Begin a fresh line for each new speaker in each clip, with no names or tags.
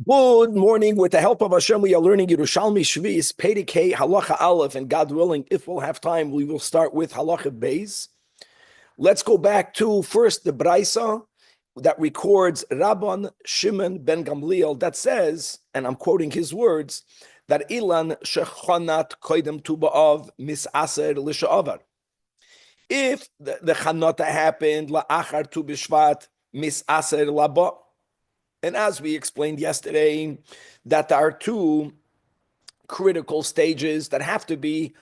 Good morning. With the help of Hashem, we are learning Yerushalmi Shvis, Perek Hey, Halacha Aleph, and God willing, if we'll have time, we will start with Halacha Beis. Let's go back to first the Braisa that records Rabban Shimon ben Gamliel that says, and I'm quoting his words, that Ilan shechonat koidem tu ba'av misaser l'sha'avar. If the chanata happened la'achar tu b'shvat misaser laba. And as we explained yesterday, that there are two critical stages that have to be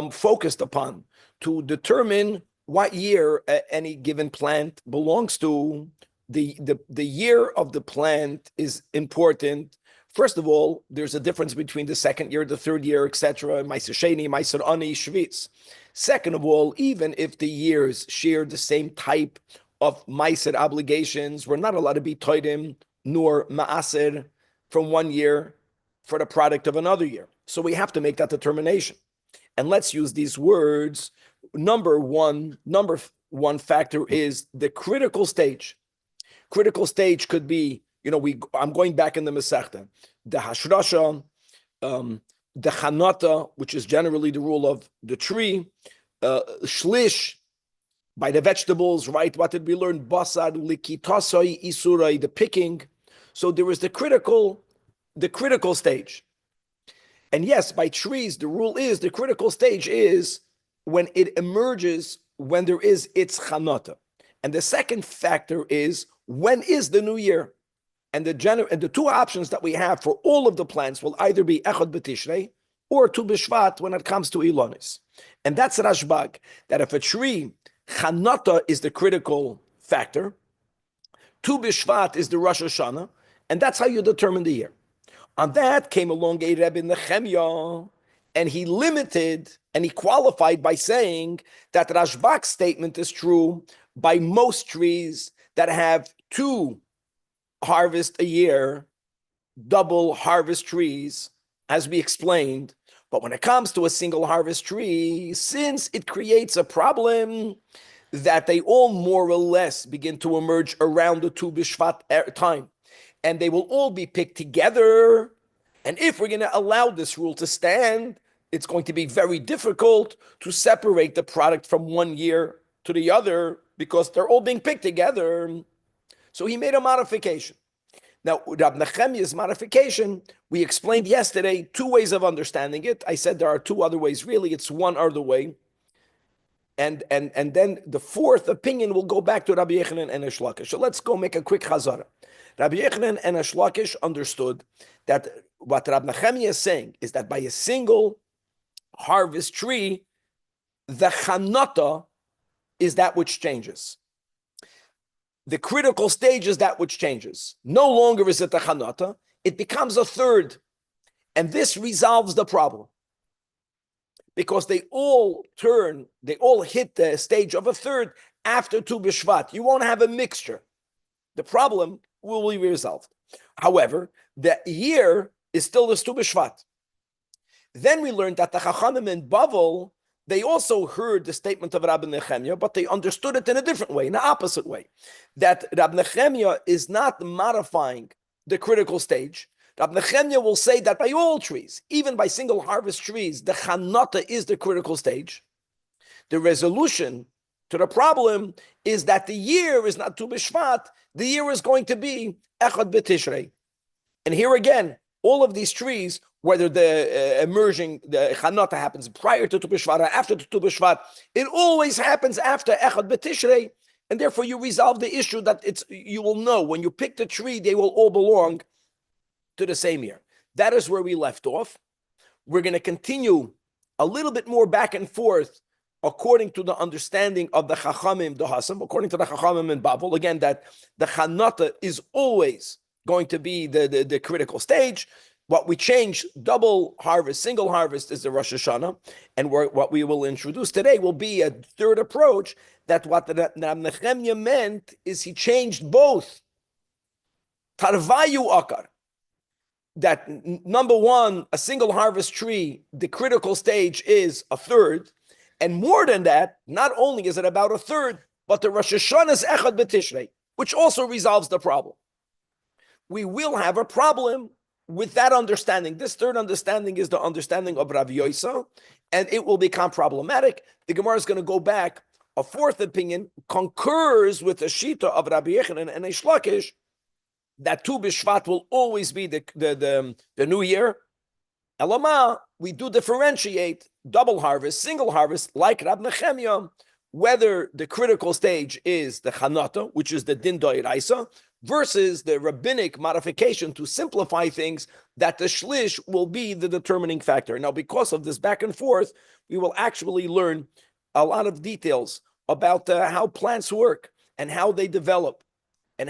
focused upon to determine what year any given plant belongs to. The year of the plant is important. First of all, there's a difference between the second year, the third year, etc. Meiser Sheni, Meiser Ani, Shvitz. Second of all, even if the years share the same type of Meiser obligations, we're not allowed to be toidim nor ma'aser from one year for the product of another year. So we have to make that determination. And let's use these words. Number one factor is the critical stage. Critical stage could be, I'm going back in the Masechta, the Hashrasha, the Chanata, which is generally the rule of the tree, Shlish, by the vegetables, right? What did we learn? Basar, likitasai, isurai, the picking. So there is the critical stage. And yes, by trees, the rule is the critical stage is when it emerges, when there is its chanata. And the second factor is when is the new year? And the two options that we have for all of the plants will either be Echad B'Tishrei or Tu B'Shvat when it comes to Ilonis. And that's Rashbag, that if a tree Chanata is the critical factor. Tu B'Shvat is the Rosh Hashanah, and that's how you determine the year. On that came along a Rebbe Nehemiah, and he limited and he qualified by saying that Rashbak's statement is true by most trees that have two harvests a year, double harvest trees, as we explained. But when it comes to a single harvest tree, since it creates a problem that they all more or less begin to emerge around the Tu B'Shvat time, and they will all be picked together, and if we're going to allow this rule to stand, it's going to be very difficult to separate the product from one year to the other because they're all being picked together. So he made a modification. Now, Rab Nehemiah's modification, we explained yesterday two ways of understanding it. I said there are two other ways. Really, it's one other way. And then the fourth opinion will go back to Rabbi Yechanan and Reish Lakish. So let's go make a quick chazara. Rabbi Yechanan and Reish Lakish understood that what Rab Nehemiah is saying is that by a single harvest tree, the chanata is that which changes. The critical stage is that which changes. No longer is it a chanata, it becomes a third. And this resolves the problem. Because they all hit the stage of a third after Tu B'Shvat. You won't have a mixture. The problem will be resolved. However, the year is still the Tu B'Shvat. Then we learned that the Chachamim in Bavel, they also heard the statement of Rabbi Nehemiah, but they understood it in a different way, in the opposite way. That Rabbi Nehemiah is not modifying the critical stage. Rabbi Nehemiah will say that by all trees, even by single harvest trees, the chanata is the critical stage. The resolution to the problem is that the year is not Tu B'Shvat, the year is going to be Echad B'Tishrei. And here again, all of these trees, whether the the chanata happens prior to Tu B'Shvat or after Tu B'Shvat, it always happens after Echad B'Tishrei, and therefore you resolve the issue that you will know when you pick the tree, they will all belong to the same year. That is where we left off. We're going to continue a little bit more back and forth according to the understanding of the Chachamim, the Hasam, according to the Chachamim in Bavel, again, that the Chanata is always going to be the critical stage. What we change, double harvest, single harvest, is the Rosh Hashanah. And what we will introduce today will be a third approach, that what Nehemiah meant is he changed both. Tarvayu akar. That number one, a single harvest tree, the critical stage is a third. And more than that, not only is it about a third, but the Rosh Hashanah is Echad B'Tishrei, which also resolves the problem. we will have a problem with that understanding. This third understanding is the understanding of Rabbi Yosa, and it will become problematic. The Gemara is going to go back. A fourth opinion concurs with the Shita of Rabbi Yechanan and Eish Lakish that Tu B'Shvat will always be the new year. Elama, we do differentiate double harvest, single harvest, like Rab Nechemia, whether the critical stage is the Chanata, which is the Din Doiraisa, versus the rabbinic modification to simplify things, that the Shlish will be the determining factor. Now, because of this back and forth, we will actually learn a lot of details about how plants work and how they develop. We're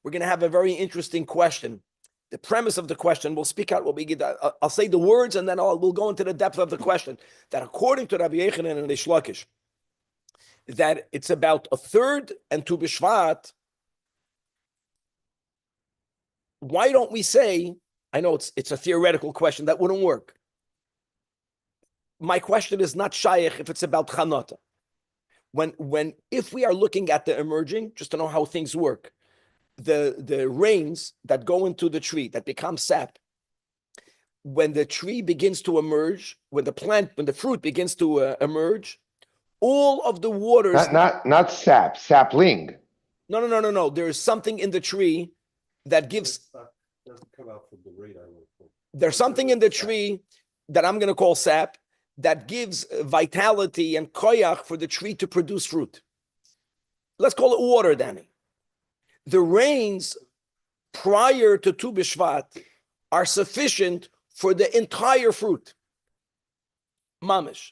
going to have a very interesting question. The premise of the question, we'll speak out what we get. I'll say the words and then we'll go into the depth of the question. That according to Rabbi Yechanan and Eish Lakish, that it's about a third and Tu B'Shvat. Why don't we say, I know it's a theoretical question, that wouldn't work. My question is not shaykh if it's about Chanata. If we are looking at the emerging, just to know how things work, the rains that go into the tree, that become sap, when the tree begins to emerge, when the fruit begins to emerge, all of the waters...
Not sap, sapling.
No. There is something in the tree that gives...
Doesn't come out from the radar.
There's something in the tree that I'm going to call sap that gives vitality and koyach for the tree to produce fruit. Let's call it water, Danny. The rains prior to Tu B'Shvat are sufficient for the entire fruit. Mamish.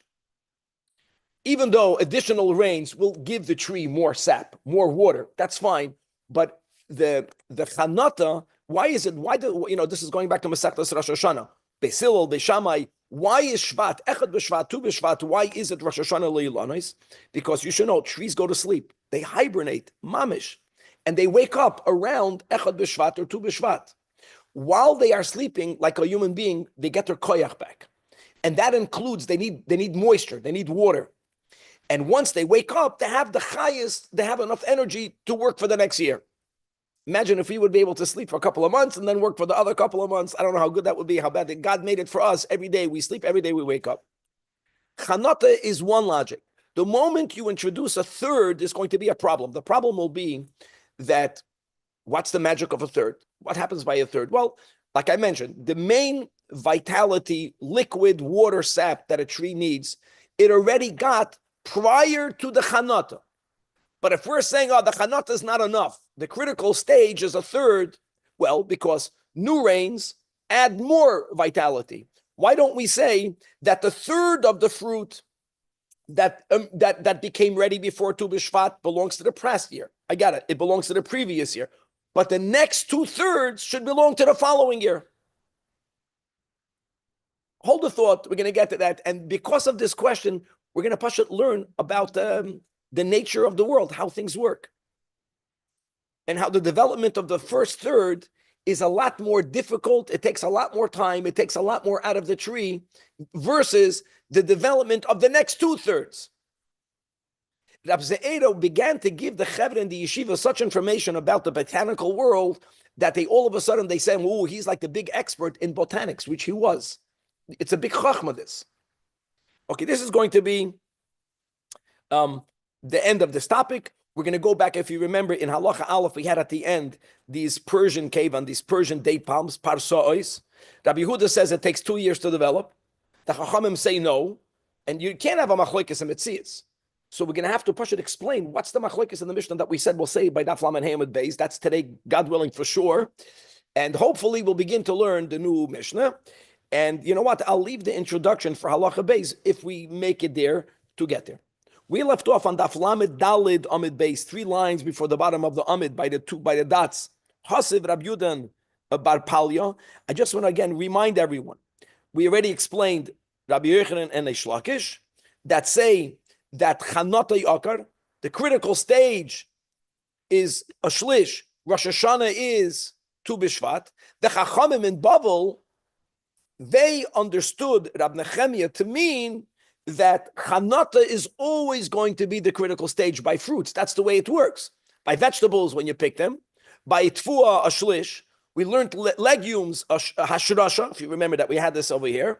Even though additional rains will give the tree more sap, more water, that's fine. But the chanata, this is going back to Masechtas Rosh Hashanah. Beis Hillel, Beis Shammai, why is Shvat, Echad B'Shvat, Tu B'Shvat, why is it Rosh Hashanah Leilanos? Because you should know, trees go to sleep. They hibernate, mamish, and they wake up around Echad B'Shvat or Tu B'Shvat. While they are sleeping, like a human being, they get their koyach back. And that includes, they need moisture, they need water. And once they wake up, they have the highest, they have enough energy to work for the next year. Imagine if we would be able to sleep for a couple of months and then work for the other couple of months. I don't know how good that would be, how bad. God made it for us. Every day we sleep, every day we wake up. Chanata is one logic. The moment you introduce a third, there's going to be a problem. The problem will be that, what's the magic of a third? What happens by a third? Well, like I mentioned, the main vitality, liquid water sap that a tree needs, it already got prior to the Chanata. But if we're saying, the Chanata is not enough, the critical stage is a third, well, because new rains add more vitality. Why don't we say that the third of the fruit that became ready before Tu B'Shvat belongs to the past year? I got it. It belongs to the previous year. But the next 2/3 should belong to the following year. Hold the thought. We're going to get to that. And because of this question, we're going to learn about the nature of the world, how things work, and how the development of the first third is a lot more difficult. It takes a lot more time. It takes a lot more out of the tree versus the development of the next 2/3. Rab Ze'edo began to give the Chevra and the Yeshiva such information about the botanical world that they all of a sudden they said, "Oh, he's like the big expert in botanics," which he was. It's a big chachma, this. Okay, this is going to be the end of this topic. We're going to go back, if you remember, in Halacha Aleph, we had at the end these Persian kevan, these Persian date palms, parsois. Rabbi Yehuda says it takes 2 years to develop. The Chachamim say no, and you can't have a machlokes and metzias. So we're going to have to push it, explain what's the machlokes in the Mishnah that we said we'll say by Daf Lamed Hamid Beis. That's today, God willing, for sure. And hopefully we'll begin to learn the new Mishnah. And you know what? I'll leave the introduction for Halacha Beis if we make it there to get there. We left off on Daf Lamed Dalid Amid Beis, 3 lines before the bottom of the Amid by the dots. Hasiv Rab Yudan Bar Palya. I just want to again remind everyone. We already explained Rabbi Yechanan and Eish Lakish that say that Chanata Yakar, the critical stage, is a shlish. Rosh Hashanah is Tu B'Shvat. The Chachamim in Bavel, they understood Rab Nechemia to mean that Chanata is always going to be the critical stage by fruits. That's the way it works. By vegetables, when you pick them. By Tfuah, a shlish. We learned legumes, hashrasha. If you remember that we had this over here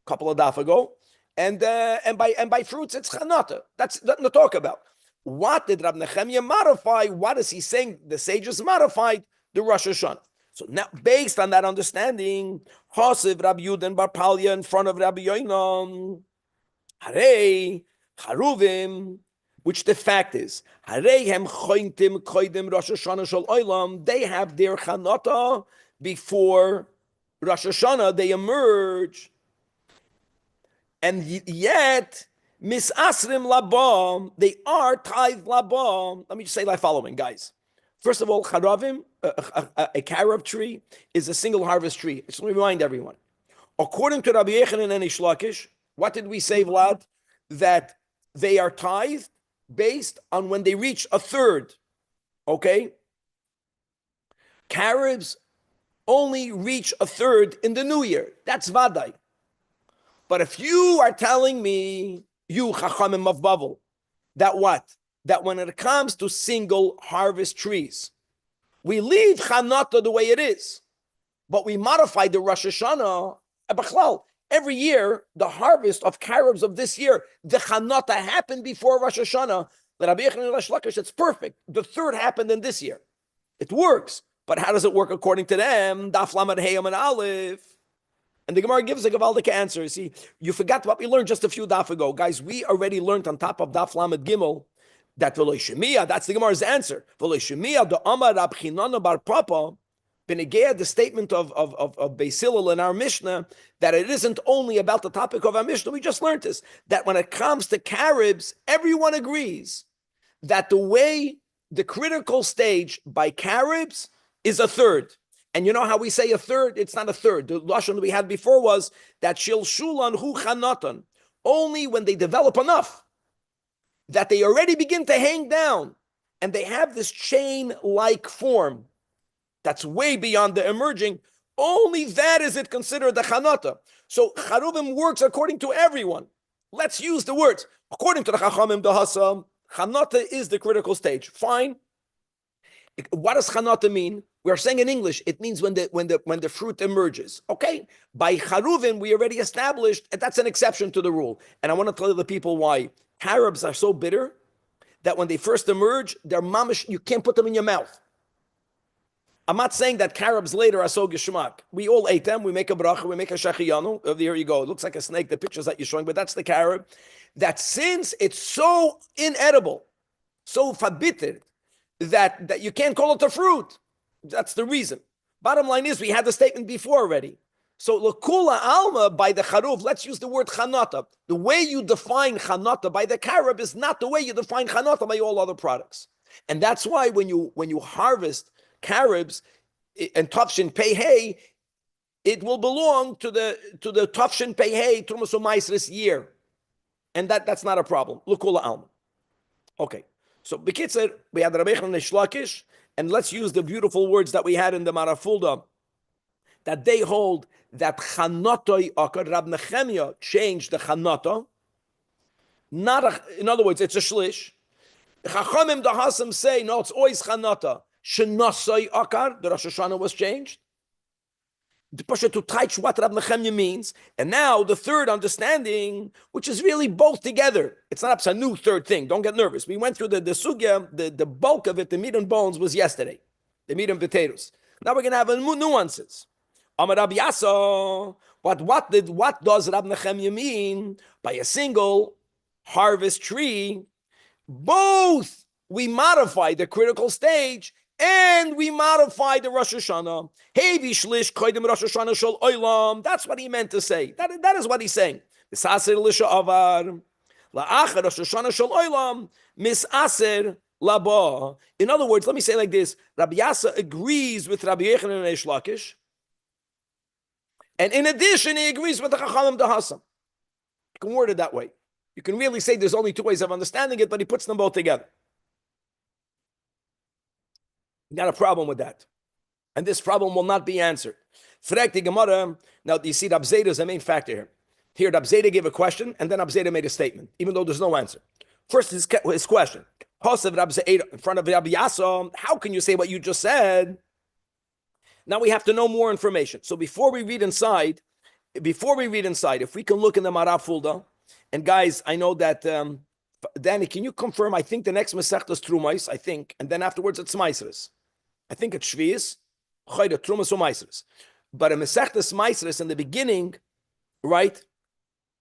a couple of daf ago, and by fruits it's chanata. That's nothing to talk about. What did Rab Nechemia modify? What is he saying? The sages modified the Rosh Hashanah. So now, based on that understanding, Chosiv Rabbi Yudin Bar Palya in front of Rabbi Yoinam, Harei Charuvim, which the fact is, Hareihem Chointim Koidim Rosh Hashanah Shal Olam. They have their Chanata before Rosh Hashanah. They emerge, and yet Misasrim Labam, they are tithe Labam. Let me just say like following, guys. First of all, Charavim, a carob tree, is a single harvest tree. Just let me remind everyone. According to Rabbi Yechanan and Ish Lakish, what did we say, Vlad? That they are tithed based on when they reach a third. Okay? Carobs only reach a third in the new year. That's Vadai. But if you are telling me, you Chachamim of Bavel, that what? That when it comes to single harvest trees, we leave Chanata the way it is, but we modify the Rosh Hashanah. Every year, the harvest of carobs of this year, the Chanata happened before Rosh Hashanah. The Rabbi Yechon and Rosh Lakish, it's perfect. The third happened in this year. It works. But how does it work according to them? Daf Lamed Heyam and Aleph. And the Gemara gives a Gavaldic answer. See, you forgot what we learned just a few daf ago. Guys, we already learned on top of Daf Lamed Gimel that V'lo Shemiya, that's the Gemara's answer. V'lo Shemiya, the Amar Rab Chinana Bar Papa, Benegea, the statement of Beis Hillel in our Mishnah, that it isn't only about the topic of our Mishnah. We just learned this, that when it comes to carobs, everyone agrees that the way the critical stage by carobs is a third. And you know how we say a third? It's not a third. The lashon we had before was that shil shulan hu chanatan. Only when they develop enough that they already begin to hang down and they have this chain-like form that's way beyond the emerging, only that is it considered the chanata. So charuvim works according to everyone. Let's use the words. According to the chachamim dahasa, chanata is the critical stage. Fine. What does chanata mean? We're saying in English, it means when the fruit emerges. Okay? By charuvim, we already established, and that's an exception to the rule. And I want to tell the people why. Carobs are so bitter that when they first emerge, they're mamish, you can't put them in your mouth. I'm not saying that carobs later are so geshmak. We all ate them. We make a bracha, we make a shachiyanu. There you go. It looks like a snake, the pictures that you're showing, but that's the carob. That since it's so inedible, so forbidden, that you can't call it a fruit. That's the reason. Bottom line is, we had the statement before already. So l'kula alma by the charuv, let's use the word chanata. The way you define chanata by the carob is not the way you define chanata by all other products. And that's why when you harvest carobs and tafshin pei hay, it will belong to the tafshin pei hay trumas u'maisris year, and that's not a problem. L'kula alma. Okay, so bekitzer we had Rabbi Yechon and Ish Lakish, and let's use the beautiful words that we had in the Marafulda, that they hold that chanatoi akar. Rab Nechemia changed the chanata. In other words, it's a shlish. Chachamim dahasim say no, it's always chanata. Shenasoi akar, the Rosh Hashanah was changed. To touch what Rab Nechemia means, and now the third understanding, which is really both together. It's not a new third thing. Don't get nervous. We went through the sugya, the bulk of it, the meat and bones was yesterday, the meat and potatoes. Now we're going to have nuances. Amar Rabbi Yasa, what does Rab Nechemia mean by a single harvest tree? Both we modify the critical stage and we modify the Rosh Hashanah. Hey, vishlish koidim Rosh Hashanah shel olam. That's what he meant to say. That is what he's saying. Misaser lisha avar la'achar Rosh Hashanah shel olam misaser laba. In other words, let me say like this: Rabbi Yasa agrees with Rabbi Yechanan and Ish Lakish, and in addition, he agrees with the Chachamim Dahasam. You can word it that way. You can really say there's only two ways of understanding it, but he puts them both together. Got a problem with that. And this problem will not be answered. Frek the Gemara. Now, you see, Rab Zeta is the main factor here. Here, Rab Zeta gave a question, and then Rab Zeta made a statement, even though there's no answer. First, his question. In front of Rabbi Yasa, how can you say what you just said? Now we have to know more information. So before we read inside, if we can look in the Marav Fulda, and guys, I know that Danny, can you confirm? I think the next Masechta is Trumais, I think, and then afterwards it's Maisres. I think it's Shvius, Chayda, Trumas or Maisres. But in Masechta Maisres in the beginning, right?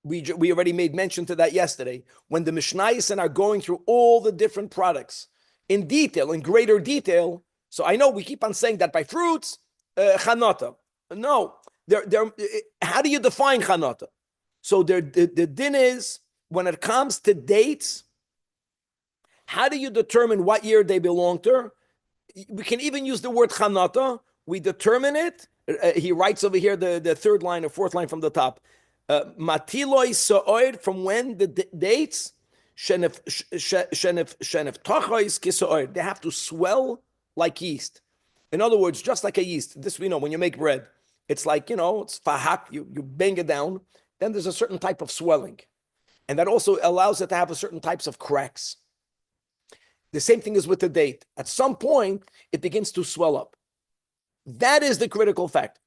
We already made mention to that yesterday. When the Mishnayos are going through all the different products in detail, in greater detail. So I know we keep on saying that by fruits, chanata. No, how do you define chanata? So the din is, when it comes to dates, how do you determine what year they belong to? We can even use the word chanata. We determine it. He writes over here the third line or fourth line from the top. Matiloi sa'oid, from when the dates, shenef tachois kisoid, they have to swell like yeast. In other words, just like a yeast. This we know, when you make bread, it's like, it's fahak, you bang it down, then there's a certain type of swelling. And that also allows it to have a certain types of cracks. The same thing is with the date. At some point, it begins to swell up. That is the critical fact.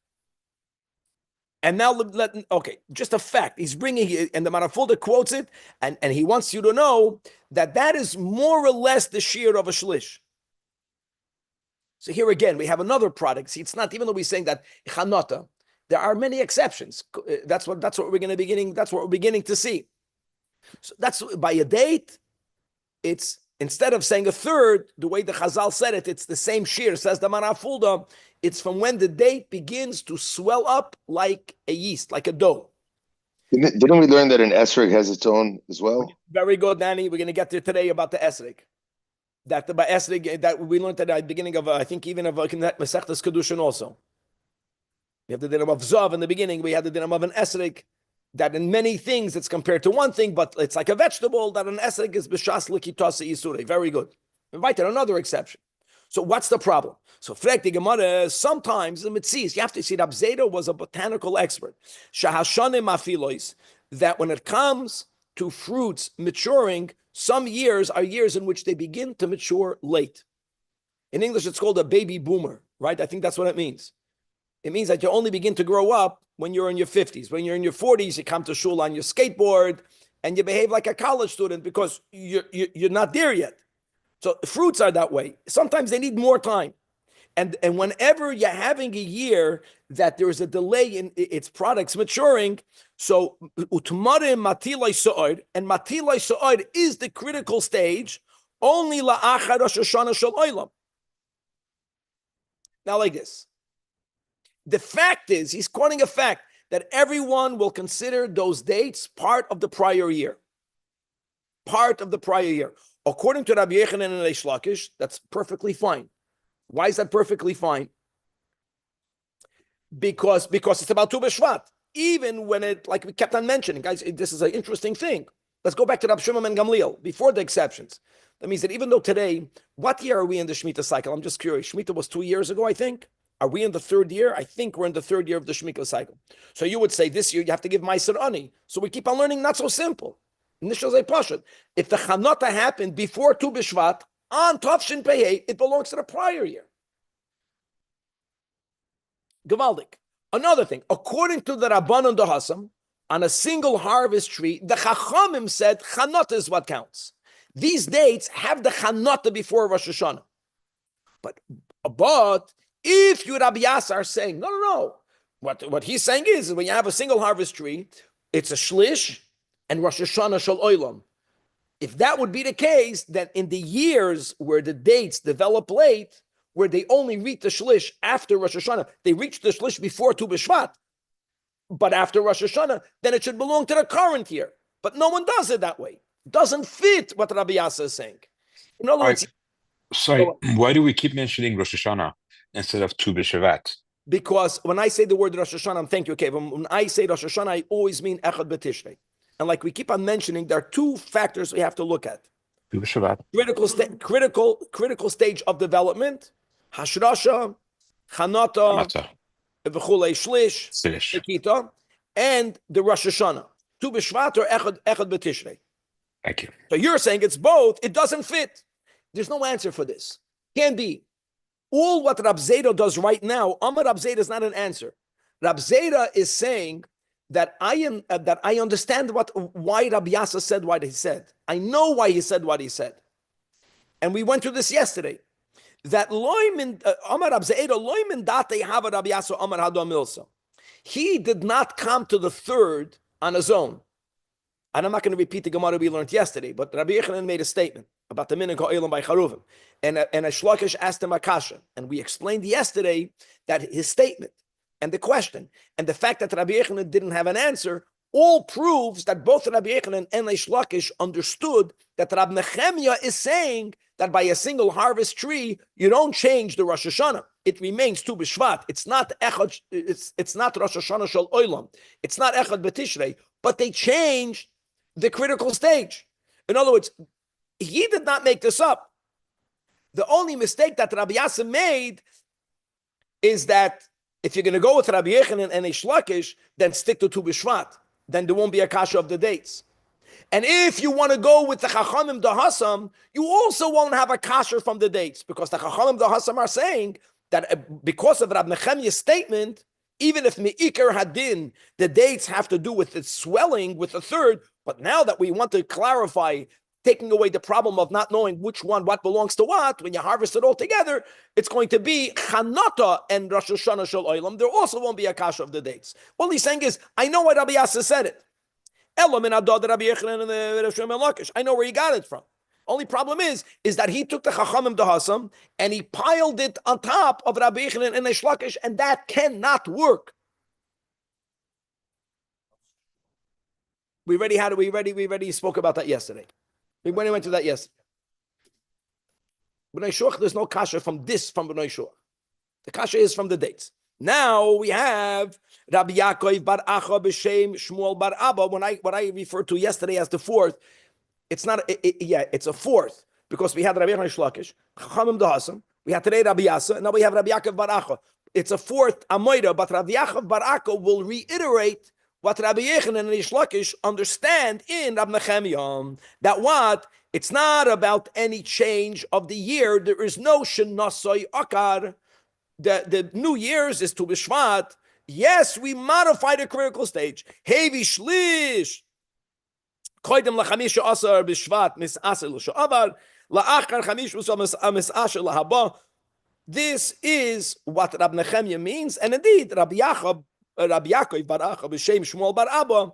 And now, just a fact. He's bringing, and the Marafulda quotes it, and he wants you to know that is more or less the shear of a shlish. So here again, we have another product. See, it's not, even though we're saying that chanata, there are many exceptions. That's what we're going to beginning. That's what we're beginning to see. So that's by a date. It's instead of saying a third, the way the Chazal said it, it's the same shear. Says the Marafulda. It's from when the date begins to swell up like a yeast, like a dough.
Didn't we learn that an esrog has its own as well?
Very good, Danny. We're going to get there today about the esrog. That by esrog, that we learned at the beginning of, I think even of Masechtas Kedushin also. We have the din of Zav in the beginning. We had the din of an esrog. That in many things it's compared to one thing, but it's like a vegetable. That an esrog is b'shas l'kitasa yisure. Very good. Invite another exception. So what's the problem? So frek the Gemara, sometimes the mitzis, you have to see that Zeta was a botanical expert. Shahashane mafilois, that when it comes to fruits maturing, some years are years in which they begin to mature late. In English, it's called a baby boomer, right? I think that's what it means. It means that you only begin to grow up when you're in your 50s. When you're in your 40s, you come to shul on your skateboard and you behave like a college student because you're not there yet. So fruits are that way. Sometimes they need more time. And whenever you're having a year that there is a delay in its products maturing, so utmarim matilai sa'od, and matilai sa'od is the critical stage, only la'achar Rosh Hashanah shel olam. Now like this. The fact is, he's quoting a fact that everyone will consider those dates part of the prior year. Part of the prior year. According to Rabbi Yechanan and Reish Lakish, that's perfectly fine. Why is that perfectly fine? Because it's about Tu B'Shvat. Even when it, like we kept on mentioning, guys, this is an interesting thing. Let's go back to Rabbi Shimon ben Gamliel, before the exceptions. That means that even though today, what year are we in the Shemitah cycle? I'm just curious. Shemitah was 2 years ago, I think. Are we in the third year? I think we're in the third year of the Shemitah cycle. So you would say this year you have to give Meiser Ani. So we keep on learning, not so simple. If the Chanata happened before Tu B'Shvat, on Tavshin Pei, it belongs to the prior year. Gavaldik. Another thing, according to the Rabbanon Dohasam, on a single harvest tree, the Chachamim said Chanata is what counts. These dates have the Chanata before Rosh Hashanah. But if you, Rabbi Yasser, are saying, no. What he's saying is when you have a single harvest tree, it's a shlish and Rosh Hashanah shel olam. If that would be the case, then in the years where the dates develop late, where they only reach the shlish after Rosh Hashanah, they reach the shlish before Tu B'Shvat, but after Rosh Hashanah, then it should belong to the current year. But no one does it that way. It doesn't fit what Rabbi Yasser is saying. In other words,
sorry, why do we keep mentioning Rosh Hashanah instead of Tu B'Shvat?
Because when I say the word Rosh Hashanah, thank you, okay, when I say Rosh Hashanah, I always mean Echad B'Tishrei. And like we keep on mentioning, there are two factors we have to look at.
Tu B'Shvat.
Critical stage of development, Hashrasha, Chanata, V'chulei Shlish, Nikita, and the Rosh Hashanah. Tu B'Shvat or Echad B'Tishrei.
Thank you.
So you're saying it's both. It doesn't fit. There's no answer for this. Can be. All what Rab Zeta does right now, Amar Rab Zeta is not an answer. Rab Zeta is saying that I understand why Rabbi Yasa said what he said. I know why he said what he said. And we went through this yesterday. That Amar Rab Zeta loimin date hava Rabbi Yasa Amar Hadam Milsa. He did not come to the third on his own. And I'm not going to repeat the Gemara we learned yesterday, but Rabbi Yechanan made a statement about the minhag ha'olam by Charuvim. And a Shlokish asked him a kasha. And we explained yesterday that his statement and the question and the fact that Rabbi Yechanan didn't have an answer all proves that both Rabbi Yechanan and Reish Lakish understood that Rab Nechemia is saying that by a single harvest tree, you don't change the Rosh Hashanah. It remains Tu B'Shvat. It's not Echad, it's not Rosh Hashanah Shel Olam. It's not Echad B'Tishrei. But they changed the critical stage. In other words, he did not make this up. The only mistake that Rabbi Yassim made is that if you're going to go with Rabbi Yechanan and Reish Lakish, then stick to Tu B'Shvat. Then there won't be a kasha of the dates. And if you want to go with the Chachamim Dahasam, you also won't have a kasha from the dates, because the Chachamim Dahasam are saying that because of Rab Nechemia's statement, even if Me'ikar Hadin, the dates have to do with its swelling with the third, but now that we want to clarify, taking away the problem of not knowing what belongs to what, when you harvest it all together, it's going to be Chanata and Rosh Hashanah Shel Olam. There also won't be a kasha of the dates. All he's saying is, I know why Rabbi Yasa said it. I know where he got it from. Only problem is that he took the Chachamim Dahasam and he piled it on top of Rabbi Yechanan and Reish Lakish, and that cannot work. We already spoke about that yesterday. We went to that yesterday. B'nai Shuach, there's no kasha from B'nai Shuach. The kasha is from the dates. Now we have Rabbi Yaakov bar Acha b'shem Shmuel bar Abba. What I referred to yesterday as the fourth, it's not. It's a fourth, because we had Rabbi Yechanan Lakish, Chachamim Dahasam. We had today Rabbi Yasa, and now we have Rabbi Yaakov bar Acha. It's a fourth Amoida, but Rabbi Yaakov bar Acha will reiterate what Rabbi Yechanan and Reish Lakish understand in Rab Nechemia, that what? It's not about any change of the year. There is no Shenasoi Akar. The New Year's is Tu B'Shvat. Yes, we modify the critical stage. Hevi Shlish. Koidem lachamisha asar b'Shvat mis'asar l'sha'avar. La'achar chamish mis'asar l'haba. This is what Rab Nechemia means. And indeed, Rabbi Yaakov bar Acha b'shem Shmuel bar Abba,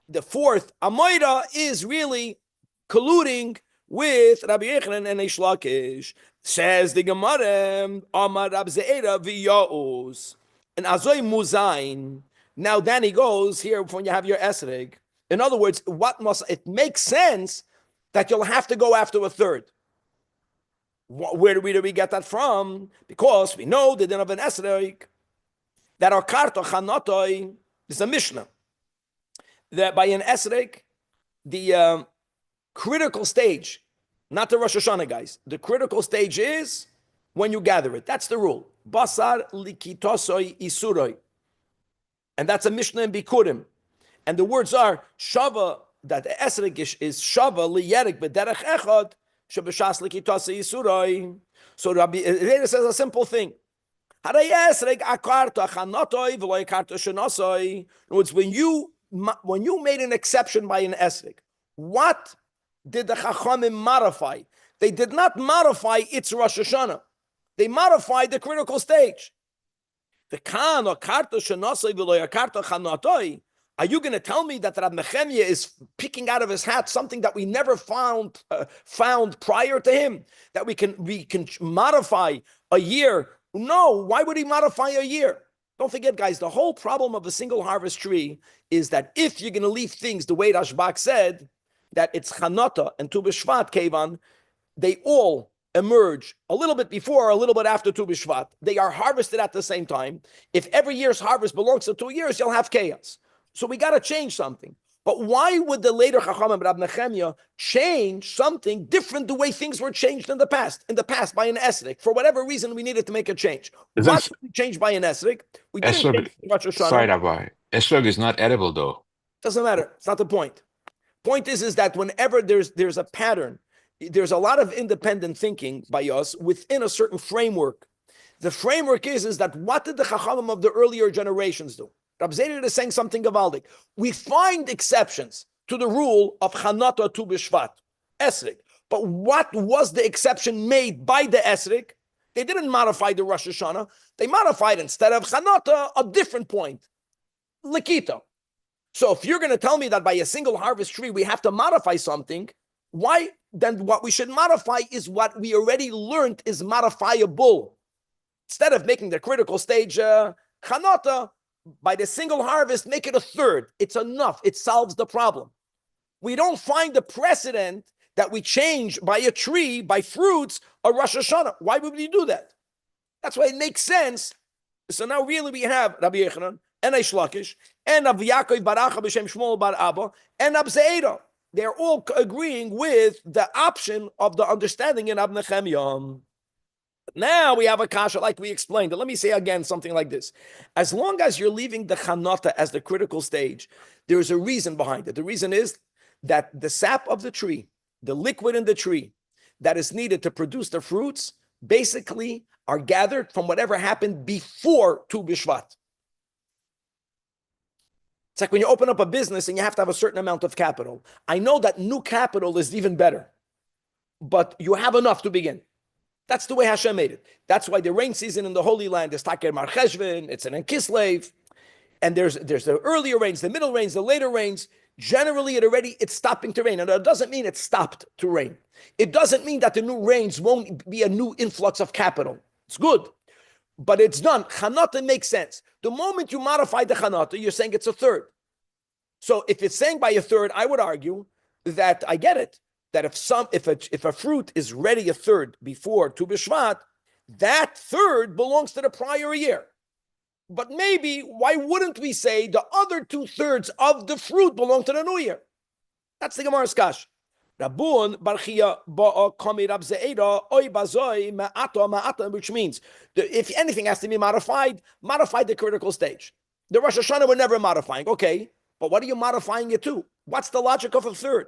the fourth Amoida, is really colluding with Rabbi Yechanan and Reish Lakish. Says the Gemara, Amar Rab Ze'era v'Yauz, and Azoy Muzayin. Now then he goes here when you have your esrog. In other words, it makes sense that you'll have to go after a third. Where do we get that from? Because we know the din of an esrog, that our karto chanotoi is a Mishnah. That by an esrog, the critical stage, not the Rosh Hashanah, guys. The critical stage is when you gather it. That's the rule. Basar likitosoi isuroi. And that's a Mishnah in Bikurim. And the words are, Shava, that the esrog is Shava liyerik b'derech echad, shebeshas likitosoi isuroi. So Rabbi Yehuda says a simple thing. In other words, when you made an exception by an esrog, what did the Chachamim modify? They did not modify its Rosh Hashanah. They modified the critical stage. Are you going to tell me that Rab Nechemia is picking out of his hat something that we never found prior to him? That we can modify a year? No. Why would he modify a year? Don't forget, guys, the whole problem of a single harvest tree is that if you're going to leave things the way Rashbak said, that it's Chanata and Tu B'Shvat Kevan, they all emerge a little bit before or a little bit after Tu B'Shvat. They are harvested at the same time. If every year's harvest belongs to 2 years, you'll have chaos. So we got to change something. But why would the later Chachamim Rab Nechemia change something different the way things were changed in the past? In the past, by an esrog. For whatever reason, we needed to make a change. Why did we change by an esrog? We didn't change Rosh Hashanah.
Sorry, Rabbi. Esrog is not edible, though.
Doesn't matter. It's not the point. Point is that whenever there's a pattern, there's a lot of independent thinking by us within a certain framework. The framework is that what did the Chachamim of the earlier generations do? Rabbi Zajac is saying something gavaldik. We find exceptions to the rule of Chanata Tu B'Shvat, Esrik. But what was the exception made by the Esrik? They didn't modify the Rosh Hashanah. They modified, instead of Chanata, a different point, Likita. So if you're going to tell me that by a single harvest tree we have to modify something, why? Then what we should modify is what we already learned is modifiable. Instead of making the critical stage Chanata, by the single harvest, make it a third. It's enough. It solves the problem. We don't find the precedent that we change by a tree, by fruits, a Rosh Hashanah. Why would we do that? That's why it makes sense. So now really we have Rabbi Yechanan, and Eish Lakish, and Rav Yaakov bar Acha b'shem Shmuel bar Abba, and Rav Zajac. They're all agreeing with the option of the understanding in Ab Nechemya. Now we have a kasha, like we explained. Let me say again something like this. As long as you're leaving the Chanata as the critical stage, there's a reason behind it. The reason is that the sap of the tree, the liquid in the tree that is needed to produce the fruits, basically are gathered from whatever happened before Tu B'Shvat. It's like when you open up a business and you have to have a certain amount of capital. I know that new capital is even better, but you have enough to begin. That's the way Hashem made it. That's why the rain season in the Holy Land is Taker Mar Cheshvan, it's an Kislev, and there's the earlier rains, the middle rains, the later rains. Generally, it's stopping to rain. And it doesn't mean it stopped to rain. It doesn't mean that the new rains won't be a new influx of capital. It's good. But it's done. Chanata makes sense. The moment you modify the Chanata, you're saying it's a third. So if it's saying by a third, I would argue that I get it. That if a fruit is ready a third before Tu B'Shvat, that third belongs to the prior year. But maybe, why wouldn't we say the other 2/3 of the fruit belong to the new year? That's the Gemara's kash. Rabun barchia ba'a kami Rab Zajac oy bazoi ma'ata, which means if anything has to be modified, modify the critical stage. The Rosh Hashanah we're never modifying. Okay, but what are you modifying it to? What's the logic of a third?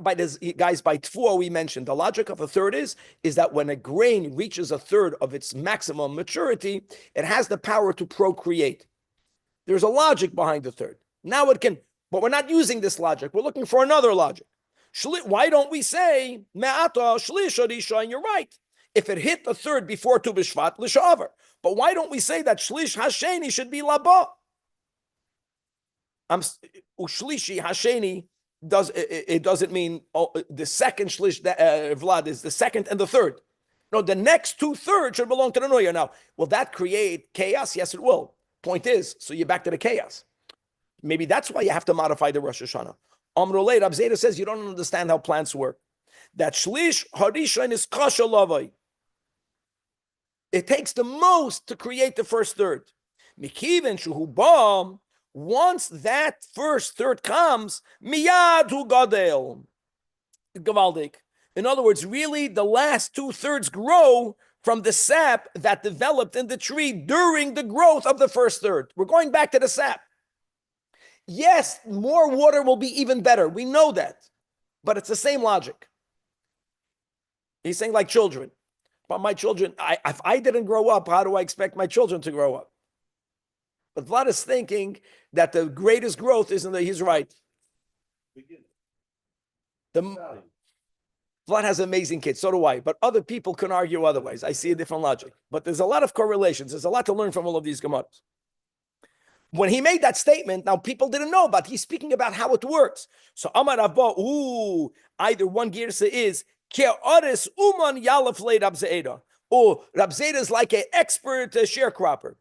By this, guys, by Tfuah we mentioned, the logic of a third is that when a grain reaches a third of its maximum maturity, it has the power to procreate. There's a logic behind the third. Now it can, but we're not using this logic. We're looking for another logic. Why don't we say, Me'ata shlish odisha, and you're right. If it hit the third before Tu B'Shvat, l'shaver. But why don't we say that shlish hasheni should be laba? Ushlishi hasheni, doesn't mean the second shlish vlad is the second and the third. No, the next 2/3 should belong to the new year. Now, will that create chaos? Yes, it will. Point is, so you're back to the chaos. Maybe that's why you have to modify the Rosh Hashanah. Amrulay, Rab Zajac says you don't understand how plants work. That shlish harishan is kasha lavai. It takes the most to create the first third. Mikiven shuhu bam. Once that first third comes, miyad hu gadel. Gavaldik. In other words, really, the last 2/3 grow from the sap that developed in the tree during the growth of the first third. We're going back to the sap. Yes, more water will be even better. We know that. But it's the same logic. He's saying like children. But my children, if I didn't grow up, how do I expect my children to grow up? But Vlad is thinking that the greatest growth isn't that he's right. Vlad has amazing kids, so do I. But other people can argue otherwise. I see a different logic. But there's a lot of correlations. There's a lot to learn from all of these Gemaras. When he made that statement, now people didn't know, but he's speaking about how it works. So Amar Abba, either one girsa is Ke'aris Uman Yalaf Le Rab Zajac, or Rab Zajac is like an expert sharecropper.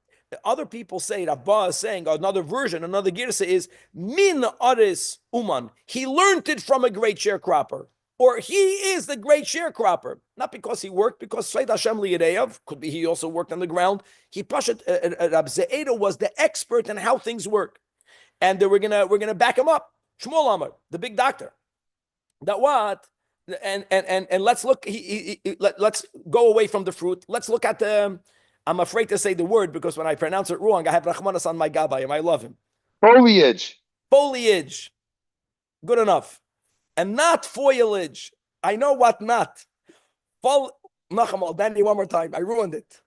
Other people say, Rabbi is saying, another version, another girsa is Min Aris Uman. He learned it from a great sharecropper. Or he is the great sharecropper. Not because he worked, because Sayyid Hashem Liyadeyav, could be he also worked on the ground. Rab Zajac was the expert in how things work. And we're gonna back him up. Shmuel Amar, the big doctor. That what? And let's look, let's go away from the fruit. Let's look at the, I'm afraid to say the word because when I pronounce it wrong, I have Rachmanas on my Gabayim. I love him.
Foliage.
Foliage. Good enough. And not foliage. I know what not. Nachamal, Danny, one more time. I ruined it.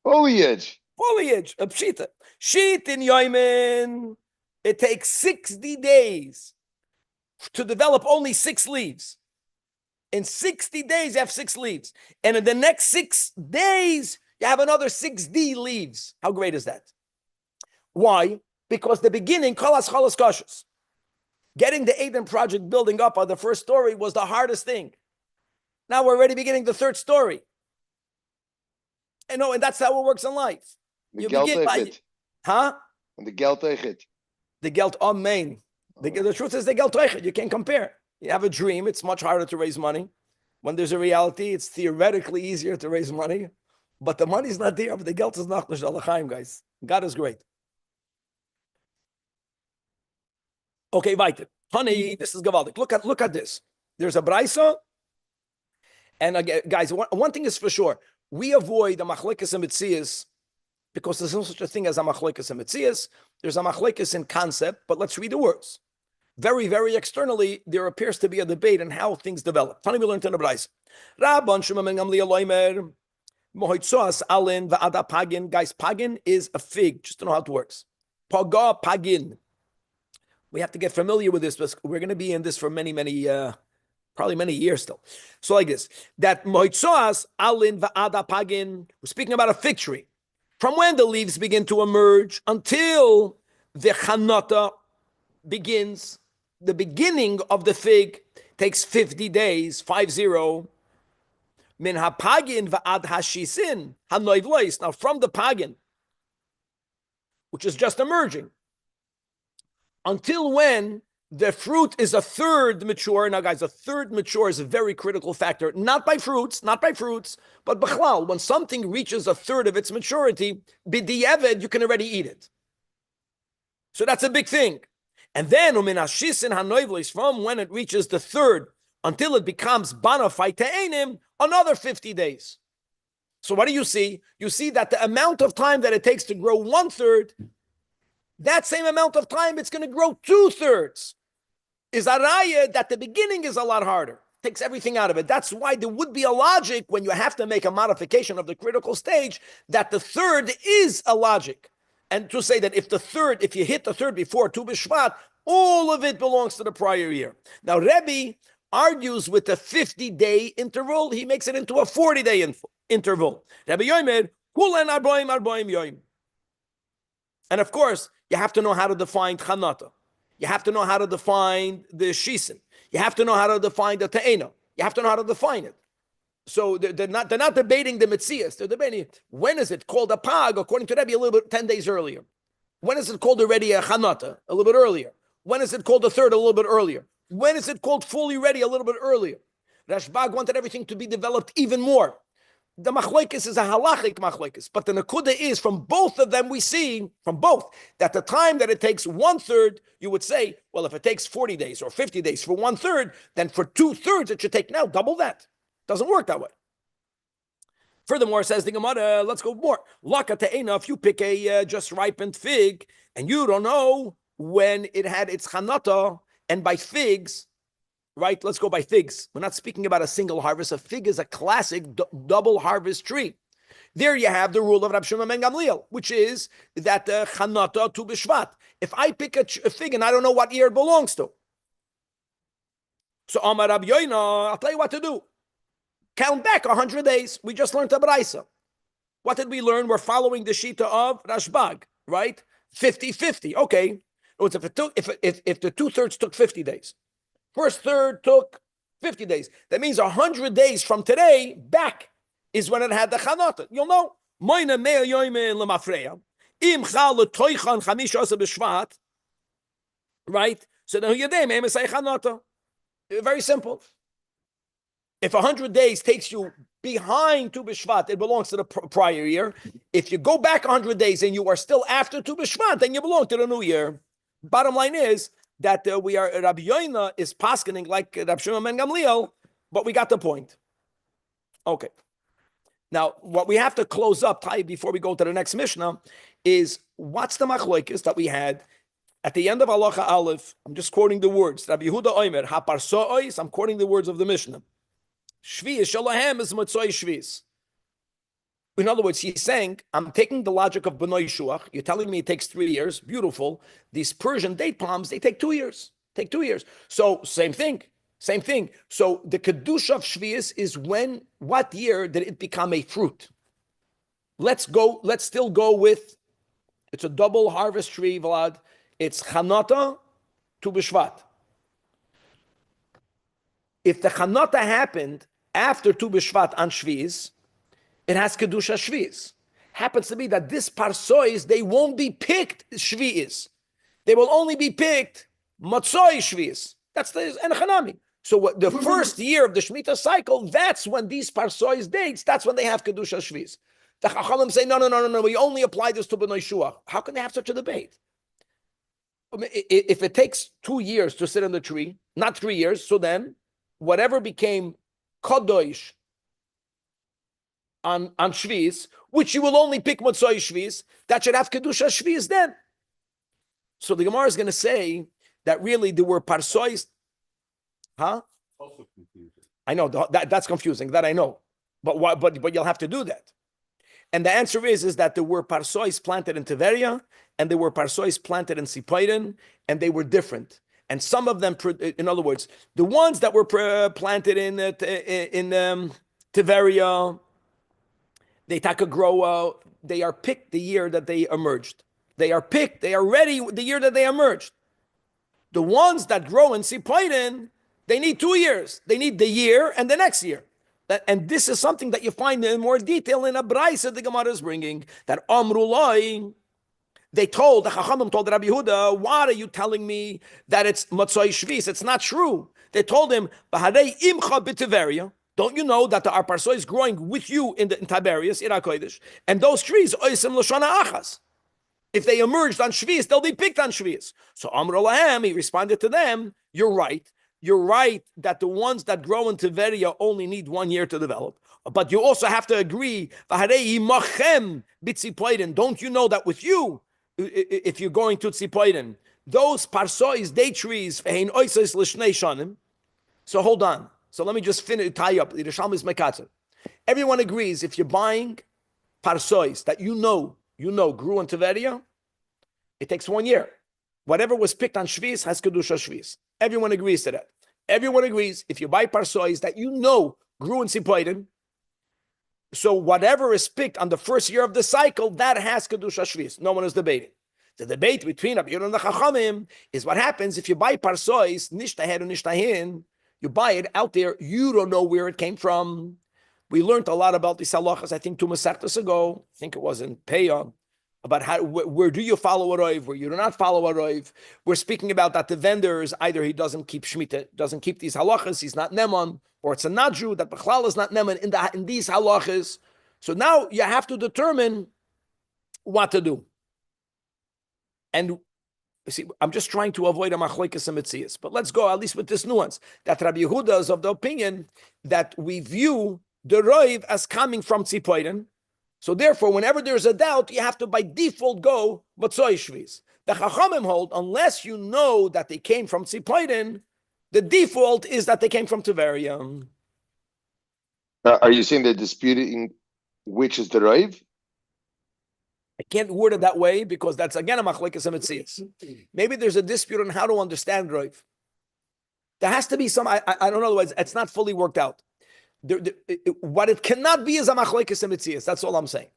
Foliage.
Foliage, a pshita. Sheet in Yoimin, it takes 60 days to develop only 6 leaves. In 60 days, you have 6 leaves. And in the next 6 days, you have another 6D leaves. How great is that? Why? Because the beginning, kolas cholas kashus. Getting the Eden project building up on the first story was the hardest thing. Now we're already beginning the 3rd story. And that's how it works in life.
The
You
geld
begin by,
tegen.
huh?
And the geld tegen.
The geld amen. The truth is the geld teichet. You can't compare. You have a dream. It's much harder to raise money. When there's a reality, it's theoretically easier to raise money. But the money's not there. But the geld is not l'chaim, guys. God is great. Okay, weiter. Honey, this is gavaldik. Look at this. There's a brisa. And again, guys, one thing is for sure. We avoid the machlekes and mitzias because there's no such a thing as a machlekes and mitzias. There's a machlekes in concept, but let's read the words. Very, very externally, there appears to be a debate on how things develop. Funny, we learned in the Brayso. Rabban Shemamen Gamli Aloimer Mohoitzoas Alin Va'ada Pagin. Guys, Pagin is a fig, just to know how it works. Paga Pagin. We have to get familiar with this, but we're going to be in this for many, probably many years still. So like this, that Mohoitzoas Alin Va'ada Pagin, we're speaking about a fig tree. From when the leaves begin to emerge until the Chanata begins, the beginning of the fig takes 50 days, 50. Min hapagin va'ad hashisin hanoivlois. Now from the pagin, which is just emerging, until when the fruit is a third mature. Now guys, a third mature is a very critical factor. Not by fruits, but b'chlal. When something reaches a third of its maturity, b'di'eved, you can already eat it. So that's a big thing. And then, from when it reaches the third until it becomes banafai te'enim, another 50 days. So what do you see? You see that the amount of time that it takes to grow 1/3, that same amount of time it's going to grow 2/3. Is a raya that the beginning is a lot harder. Takes everything out of it. That's why there would be a logic when you have to make a modification of the critical stage that the third is a logic. And to say that if you hit the third before Tu B'Shvat, all of it belongs to the prior year. Now, Rabbi argues with the 50-day interval. He makes it into a 40-day interval. Rabbi Yomer, Kulan Arboim Yoim. And of course, you have to know how to define Chanata. You have to know how to define the Shisin. You have to know how to define the Ta'ena. You have to know how to define it. So they're not debating the Metzias. They're debating when is it called a Pag, according to Rabbi, a little bit 10 days earlier. When is it called already a Chanata? A little bit earlier. When is it called a third? A little bit earlier. When is it called fully ready? A little bit earlier. Rashbag wanted everything to be developed even more. The machlokes is a halachic machlokes, but the nakuda is from both of them we see, from both, that the time that it takes 1/3, you would say, well, if it takes 40 days or 50 days for 1/3, then for 2/3 it should take now double that. Doesn't work that way. Furthermore, says the Gemara, let's go more. Laka te'ena, if you pick a just ripened fig and you don't know when it had its chanata, and by figs, right? Let's go by figs. We're not speaking about a single harvest. A fig is a classic double harvest tree. There you have the rule of Rabbi Shimon ben Gamliel, which is that chanata Tu B'Shvat. If I pick a fig and I don't know what year it belongs to, so Amar Rabbi Yoina, I'll tell you what to do. Count back 100 days. We just learned a Braisa. What did we learn? We're following the Shita of Rashbag, right? 50-50. Okay. If the 2/3 took 50 days, first third took 50 days. That means 100 days from today back is when it had the chanata. You'll know. Right? So now you say chanata. Very simple. If 100 days takes you behind Tu B'Shvat, it belongs to the prior year. If you go back 100 days and you are still after Tu B'Shvat, then you belong to the new year. Bottom line is that Rabbi Yoina is paskening like Rabbi Shimon ben Gamliel, but we got the point. Okay. Now, what we have to close up, before we go to the next Mishnah, is what's the machlokes that we had at the end of Halacha Aleph. I'm just quoting the words. Rabbi Yehuda Omer, Haparsois, I'm quoting the words of the Mishnah. Shvi'is shalahem is Motzoi Shvi'is. In other words, he's saying, I'm taking the logic of B'nai Shuach. You're telling me it takes 3 years. Beautiful. These Persian date palms, they take 2 years. Take 2 years. So same thing. Same thing. So the Kedusha of Shvius is what year did it become a fruit? Let's still go with, it's a double harvest tree, Vlad. It's Chanata to B'Shvat. If the Chanata happened after Tu B'Shvat on Shvius, it has Kedusha Shvius. Happens to be that this Parsois, they won't be picked Shvius. They will only be picked Matzoi Shvius. That's the Enochanami. So the first year of the Shemitah cycle, that's when these Parsois dates, that's when they have Kedusha Shvius. The Chachamim say, no, we only apply this to B'nai Shuach. How can they have such a debate? If it takes 2 years to sit on the tree, not 3 years, so then whatever became Kadosh on Shvius, which you will only pick Motzoi Shvius, that should have Kedusha Shvius then. So the Gemara is going to say that really there were Parsois. Huh?
Also confusing.
I know, that's confusing, that I know. But why? But you'll have to do that. And the answer is that there were Parsois planted in Tiberia, and there were Parsois planted in Sipoidin, and they were different. And some of them, in other words, the ones that were planted in Tiberia, they take a grow. They are picked the year that they emerged. They are picked. They are ready the year that they emerged. The ones that grow in Sipoidin, they need 2 years. They need the year and the next year. And this is something that you find in more detail in a brayso the Gemara is bringing. That Amrulai, the Chachamim told Rabbi Yehuda, why are you telling me that it's Matzoi Shvis? It's not true. They told him, Bahadei Imcha B'Tiveria. Don't you know that our parsoy is growing with you in Tiberias, Ira Kodesh, and those trees, Oisim Lashana Achas. If they emerged on Shvius, they'll be picked on Shvius. So Amr Lahem, he responded to them, you're right. You're right that the ones that grow in Tiberia only need 1 year to develop. But you also have to agree, don't you know that with you, if you're going to Tzipoiden, those parsois, day trees, so hold on. So let me just tie up. Yerushalmi is mekatzer. Everyone agrees if you're buying parsois that you know grew in Tiberia, it takes 1 year. Whatever was picked on Shvius has Kedusha Shvius. Everyone agrees to that. Everyone agrees if you buy parsois that you know grew in Sipoidin, so whatever is picked on the first year of the cycle, that has Kedusha Shvius. No one is debating. The debate between Rabbi Yehuda and the Chachamim is what happens if you buy parsois, nishtahed and nishtahin, you buy it out there, you don't know where it came from. We learned a lot about these halachas, I think 2 Masechtas ago, I think it was in Peah, about where do you follow a roiv, where you do not follow a roiv. We're speaking about that the vendors, either he doesn't keep Shemitah, doesn't keep these halachas, he's not Neman, or it's a Nadju, that Bechlal is not Neman in these halachas. So now you have to determine what to do. And see, I'm just trying to avoid a machlokes and mitzias, but let's go at least with this nuance, that Rabbi Yehuda is of the opinion that we view the roiv as coming from Tzipoiden. So therefore, whenever there's a doubt, you have to by default go Matzoi Shvius. The Chachamim hold, unless you know that they came from Tzipoiden, the default is that they came from Tiberia.
Are you saying they're disputing which is the Raiv?
I can't word it that way because that's again a machlokes and mitzias. Maybe there's a dispute on how to understand roiv. There has to be some. I don't know. It's not fully worked out. What it cannot be is a machlokes and mitzias. That's all I'm saying.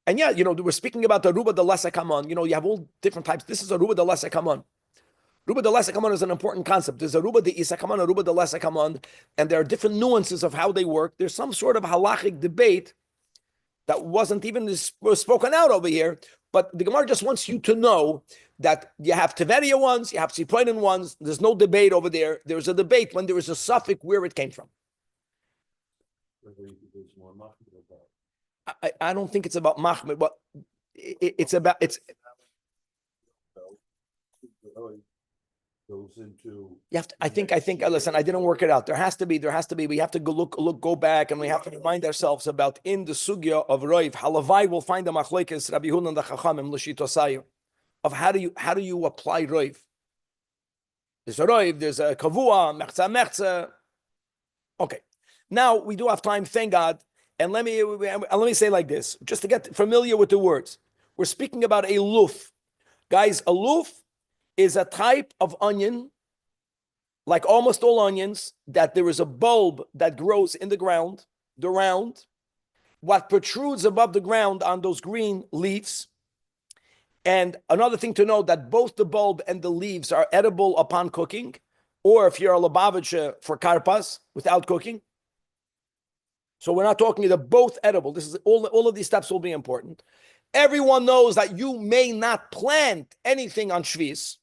And yeah, we're speaking about the ruba de lesakamon. You have all different types. This is a ruba de lesakamon. Ruba de lesakamon is an important concept. There's a ruba de isakamon, a ruba de lesakamon, and there are different nuances of how they work. There's some sort of halachic debate that wasn't even spoken out over here, but the Gemara just wants you to know that you have Tiberia ones, you have Tzipoinen ones. There's no debate over there. There's a debate when there is a suffix where it came from. I don't think it's about Mahmed, but it's about
Goes into.
You have to, I think. Listen, I didn't work it out. There has to be. We have to go back, and we have to remind ourselves about in the sugya of roiv. Halavai will find the machlokes Rabbi Yehuda and the Chachamim l'shitosayu of how do you apply roiv. There's a roiv. There's a kavua mechza. Okay, now we do have time. Thank God. And let me say like this, just to get familiar with the words. We're speaking about a luf. Guys, a luf is a type of onion, like almost all onions, that there is a bulb that grows in the ground, the round, what protrudes above the ground on those green leaves. And another thing to know, that both the bulb and the leaves are edible upon cooking, or if you're a Lubavitcher for karpas, without cooking. So we're not talking, they're both edible. This is all of these steps will be important. Everyone knows that you may not plant anything on Shvis.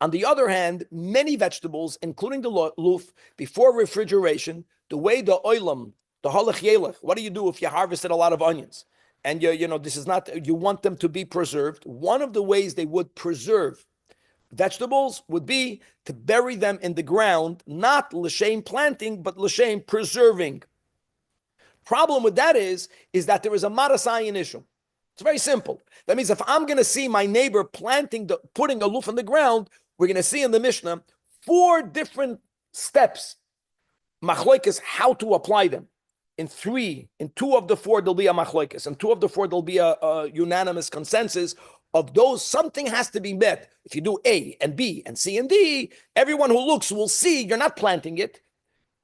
On the other hand, many vegetables, including the luf, before refrigeration, the way the oilam, the halach yelech, what do you do if you harvested a lot of onions? And this is not, you want them to be preserved. One of the ways they would preserve vegetables would be to bury them in the ground, not l'shem planting, but l'shem preserving. Problem with that is that there is a marasayin issue. It's very simple. That means if I'm going to see my neighbor putting a luf in the ground, we're going to see in the Mishnah 4 different steps, machloikis, how to apply them. In 2 of the 4, there'll be a machloikis. In 2 of the 4, there'll be a unanimous consensus of those. Something has to be met. If you do A and B and C and D, everyone who looks will see you're not planting it.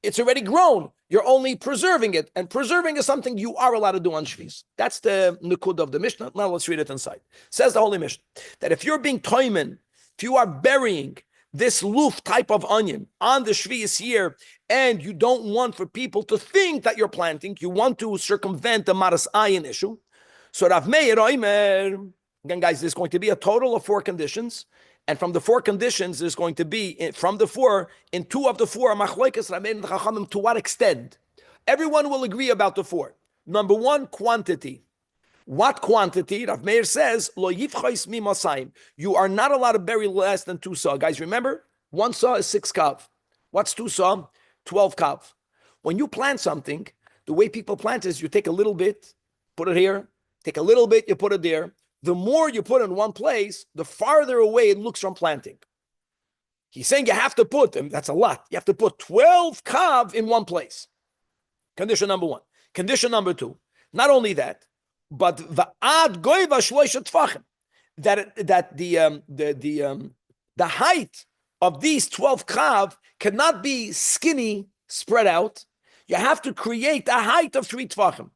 It's already grown. You're only preserving it. And preserving is something you are allowed to do on Shvis. That's the nukud of the Mishnah. Now let's read it inside. Says the Holy Mishnah that if you're being toimen, if you are burying this luf type of onion on the Shvis year, and you don't want for people to think that you're planting, you want to circumvent the maras ayin issue. So Rav Meir Oimer, again, guys, there's going to be a total of 4 conditions. And from the 4 conditions, there's going to be, from the 4, in 2 of the 4, machloikas Rameir and Chachamim, to what extent? Everyone will agree about the 4. Number 1, quantity. What quantity? Rav Meir says, lo yifchais mimasayim. You are not allowed to bury less than 2 saw. Guys, remember, 1 saw is 6 kav. What's 2 saw? 12 kav. When you plant something, the way people plant is you take a little bit, put it here, take a little bit, you put it there. The more you put in one place, the farther away it looks from planting. He's saying you have to put, and that's a lot, you have to put 12 kav in one place. Condition number 1. Condition number 2, not only that, but va'ad goiva shloisha tfachim, that the height of these 12 kav cannot be skinny, spread out. You have to create a height of 3 tfachim.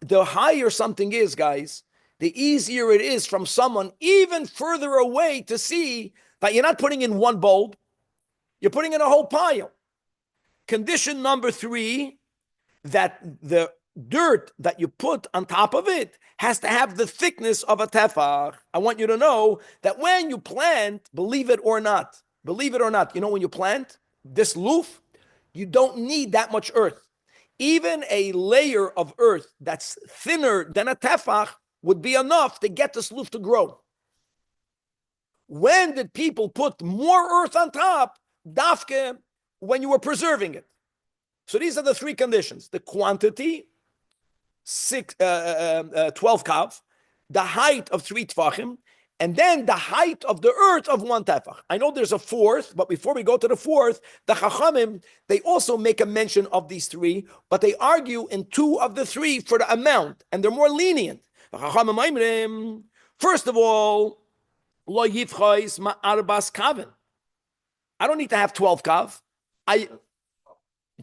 The higher something is, guys, the easier it is from someone even further away to see that you're not putting in one bulb, you're putting in a whole pile. Condition number 3, that the dirt that you put on top of it has to have the thickness of a tefach. I want you to know that when you plant, believe it or not, when you plant this luf, you don't need that much earth. Even a layer of earth that's thinner than a tefach would be enough to get this luf to grow. When did people put more earth on top? Dafke, when you were preserving it. So these are the 3 conditions: the quantity, 12 kav, the height of 3 tfachim, and then the height of the earth of 1 tefach. I know there's a 4th, but before we go to the 4th, the Chachamim, they also make a mention of these 3, but they argue in 2 of the 3 for the amount, and they're more lenient. First of all, lo yifchais ma'arbas kavin. I don't need to have 12 kav.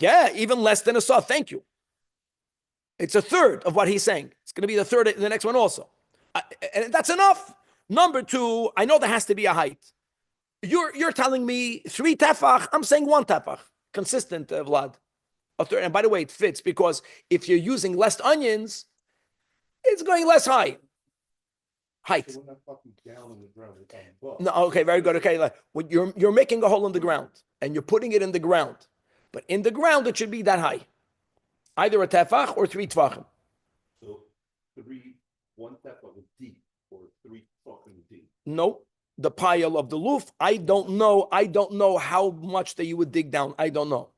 Even less than a saw. Thank you. It's a third of what he's saying. It's going to be the third in the next one also. And that's enough. Number 2, I know there has to be a height. You're telling me 3 tefach. I'm saying 1 tefach. Consistent, Vlad. And by the way, it fits because if you're using less onions, it's going less high. Height.
So we're not fucking down in the ground, it's on above.
No, okay, very good. Okay, like when you're making a hole in the ground and you're putting it in the ground, but in the ground it should be that high, either a tefach or 3 tefachim.
So 1 tefach is deep or 3 fucking deep.
No, the pile of the luf. I don't know how much that you would dig down. I don't know.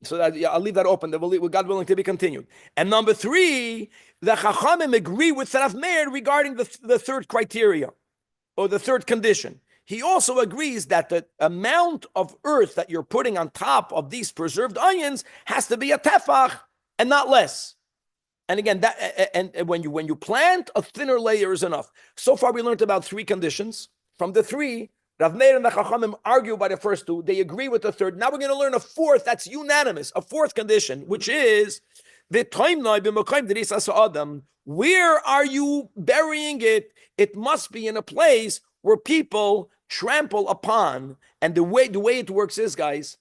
So I'll leave that open. God willing to be continued. And number 3, the Chachamim agree with Rav Meir regarding the 3rd criteria or the 3rd condition. He also agrees that the amount of earth that you're putting on top of these preserved onions has to be a tefach and not less. And again, and when you plant, a thinner layer is enough. So far, we learned about 3 conditions. From the 3, Rav Meir and the Chachamim argue by the first 2. They agree with the third. Now we're going to learn a 4th that's unanimous, a 4th condition, which is where are you burying it? It must be in a place where people trample upon. And the way it works is, guys,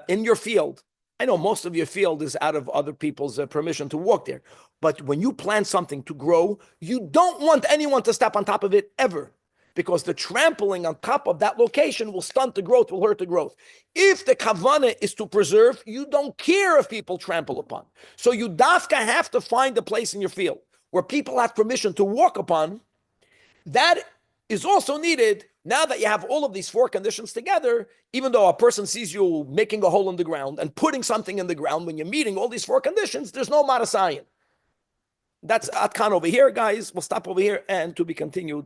in your field. I know most of your field is out of other people's permission to walk there. But when you plant something to grow, you don't want anyone to step on top of it ever, because the trampling on top of that location will stunt the growth, will hurt the growth. If the kavanah is to preserve, you don't care if people trample upon. So you dafka have to find a place in your field where people have permission to walk upon. That is also needed now that you have all of these 4 conditions together. Even though a person sees you making a hole in the ground and putting something in the ground, when you're meeting all these 4 conditions, there's no marasayan. That's Atkan over here, guys. We'll stop over here, and to be continued.